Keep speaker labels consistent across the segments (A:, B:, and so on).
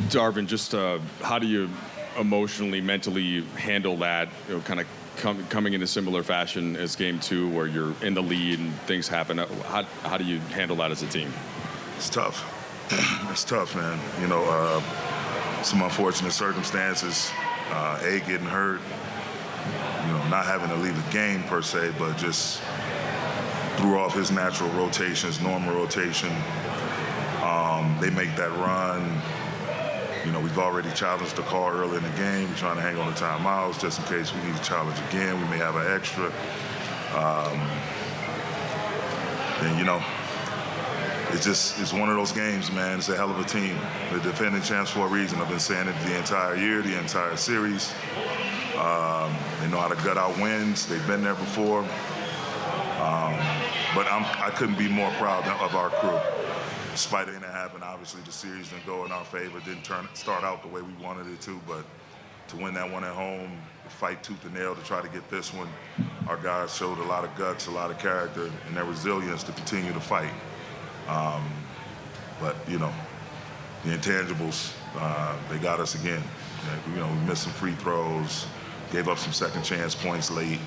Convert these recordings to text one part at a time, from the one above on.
A: Darvin, just how do you emotionally, mentally handle that? Kind of coming in a similar fashion as Game 2, where you're in the lead and things happen. How do you handle that as a team?
B: It's tough. It's tough, man. Some unfortunate circumstances. Getting hurt. Not having to leave the game per se, but just threw off his natural rotation, his normal rotation. They make that run. We've already challenged the call early in the game. We're trying to hang on to timeouts just in case we need to challenge again. We may have an extra. It's one of those games, man. It's a hell of a team. The defending champs for a reason. I've been saying it the entire year, the entire series. They know how to gut out wins. They've been there before. But I couldn't be more proud of our crew. Despite anything that happened, obviously the series didn't go in our favor, didn't start out the way we wanted it to, but to win that one at home, fight tooth and nail to try to get this one, our guys showed a lot of guts, a lot of character, and their resilience to continue to fight. But the intangibles, they got us again. We missed some free throws, gave up some second chance points late.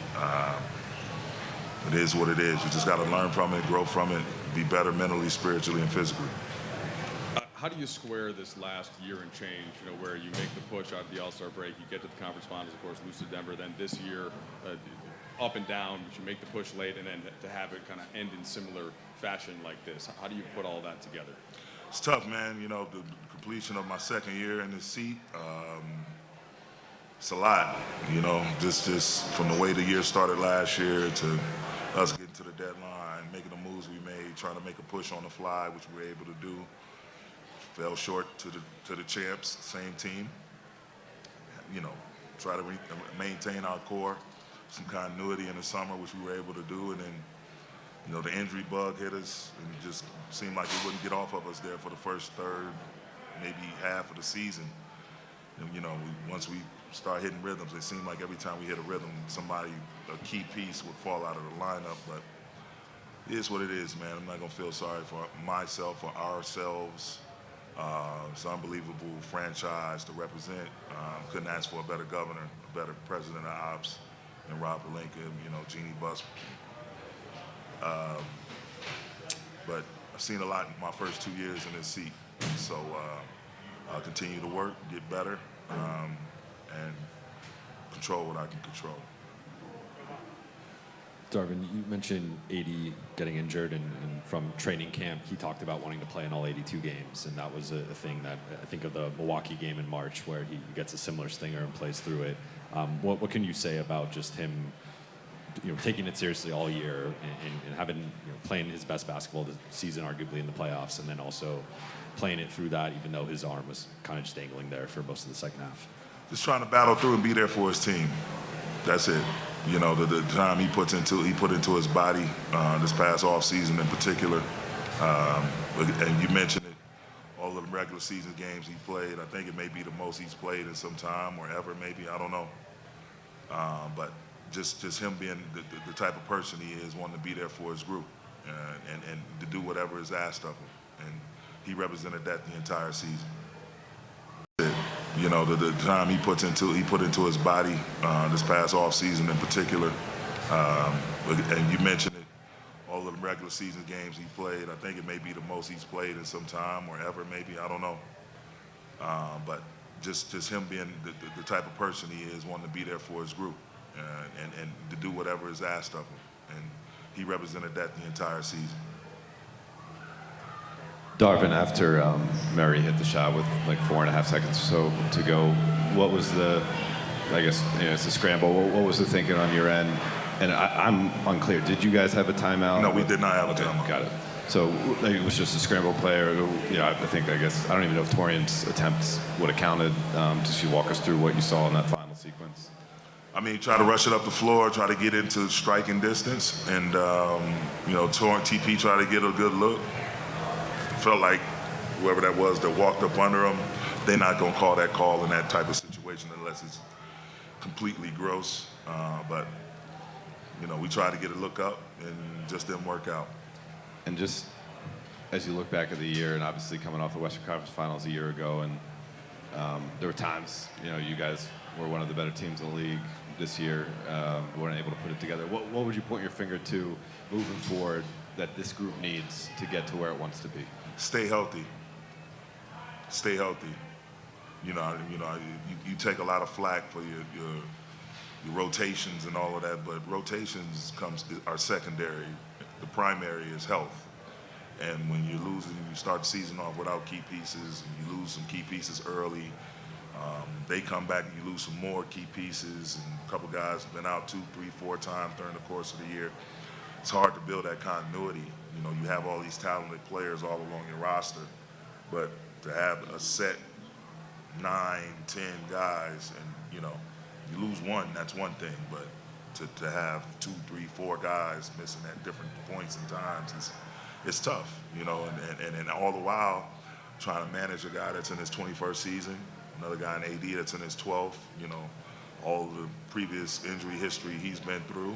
B: It is what it is. We just got to learn from it, grow from it, be better mentally, spiritually, and physically.
A: How do you square this last year and change, where you make the push out of the All-Star break, you get to the conference finals, of course, lose to Denver, then this year, up and down, but you make the push late, and then to have it kind of end in similar fashion like this? How do you put all that together?
B: It's tough, man. The completion of my second year in this seat, it's a lot, just from the way the year started last year to us getting to the deadline, making the moves we made, trying to make a push on the fly, which we were able to do. Fell short to the champs, same team. Try to maintain our core, some continuity in the summer, which we were able to do, and then the injury bug hit us, and it just seemed like it wouldn't get off of us there for the first third, maybe half of the season. And, once we start hitting rhythms, it seemed like every time we hit a rhythm, a key piece would fall out of the lineup. But it is what it is, man. I'm not going to feel sorry for myself or ourselves. It's an unbelievable franchise to represent. Couldn't ask for a better governor, a better president of ops than Rob Pelinka, Jeannie Buss. But I've seen a lot in my first 2 years in this seat. So I'll continue to work, get better, and control what I can control.
C: Darvin, you mentioned AD getting injured, and from training camp, he talked about wanting to play in all 82 games, and that was a thing that I think of the Milwaukee game in March, where he gets a similar stinger and plays through it. What can you say about just him, taking it seriously all year and having playing his best basketball this season, arguably in the playoffs, and then also playing it through that, even though his arm was kind of just dangling there for most of the second half?
B: Just trying to battle through and be there for his team. That's it. The time he put into his body this past off season in particular. And you mentioned it, all of the regular season games he played. I think it may be the most he's played in some time or ever, maybe. I don't know. But just him being the type of person he is, wanting to be there for his group and to do whatever is asked of him. And he represented that the entire season. The time he put into his body this past off season in particular. And you mentioned it, all of the regular season games he played. I think it may be the most he's played in some time or ever, maybe. I don't know. But just him being the type of person he is, wanting to be there for his group and to do whatever is asked of him. And he represented that the entire season.
D: Darvin, after Murray hit the shot with like 4.5 seconds or so to go, what was it's a scramble. What was the thinking on your end? And I'm unclear. Did you guys have a timeout?
B: No, we did not have a timeout.
D: Got it. So it was just a scramble play, or I don't even know if Torian's attempts would have counted. Just you walk us through what you saw in that final sequence.
B: Try to rush it up the floor, try to get into striking distance, and TP try to get a good look. Felt like whoever that was that walked up under him, they're not going to call that call in that type of situation unless it's completely gross. But we tried to get a look up and just didn't work out.
D: And just as you look back at the year, and obviously coming off the Western Conference Finals a year ago, and There were times, you guys were one of the better teams in the league this year, weren't able to put it together. What would you point your finger to moving forward that this group needs to get to where it wants to be?
B: Stay healthy. Stay healthy. You take a lot of flack for your rotations and all of that, but rotations are secondary. The primary is health. And when you're losing, you start the season off without key pieces, and you lose some key pieces early. They come back and you lose some more key pieces, and a couple guys have been out 2, 3, 4 times during the course of the year. It's hard to build that continuity. You have all these talented players all along your roster, but to have a set 9, 10 guys, and you lose one, that's one thing, but to have 2, 3, 4 guys missing at different points and times it's tough, and all the while trying to manage a guy that's in his 21st season, another guy in AD that's in his 12th, all the previous injury history he's been through.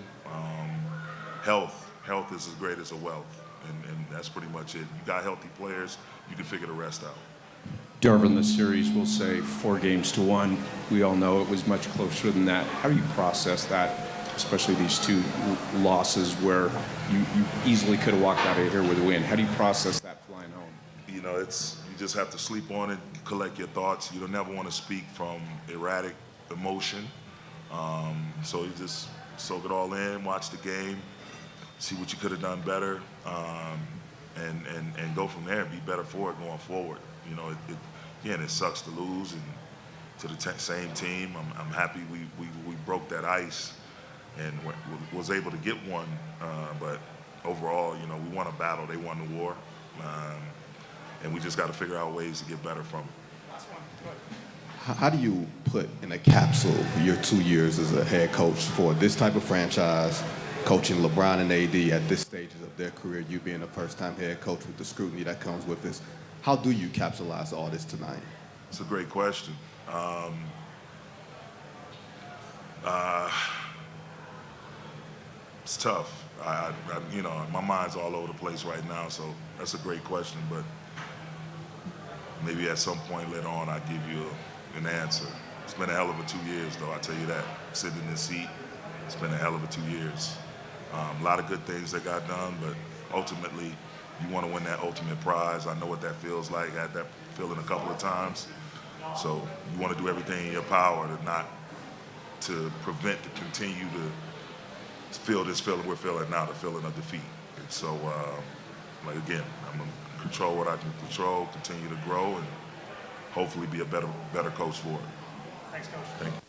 B: Health is as great as a wealth, and that's pretty much it. You got healthy players, you can figure the rest out.
E: Darvin, the series will say 4-1. We all know it was much closer than that. How do you process that, especially these 2 losses where you easily could have walked out of here with a win? How do you process that flying home?
B: You just have to sleep on it, collect your thoughts. You don't never want to speak from erratic emotion. So you just soak it all in, watch the game, see what you could have done better, and go from there and be better for it going forward. Again, it sucks to lose and to the same team. I'm happy we broke that ice and was able to get one. But overall, we won a battle. They won the war. And we just got to figure out ways to get better from it.
F: How do you put in a capsule your 2 years as a head coach for this type of franchise, coaching LeBron and AD at this stages of their career, you being a first-time head coach with the scrutiny that comes with this? How do you capsulize all this tonight?
B: It's a great question. It's tough. My mind's all over the place right now, so that's a great question, but maybe at some point later on I'll give you an answer. It's been a hell of a 2 years, though, I'll tell you that. Sitting in this seat, it's been a hell of a 2 years. A lot of good things that got done, but ultimately, you want to win that ultimate prize. I know what that feels like. I had that feeling a couple of times. So you want to do everything in your power to prevent, to continue to feel this feeling we're feeling now, the feeling of defeat. And so, again, I'm going to control what I can control, continue to grow, and hopefully be a better coach for it.
G: Thanks, Coach.
B: Thank you.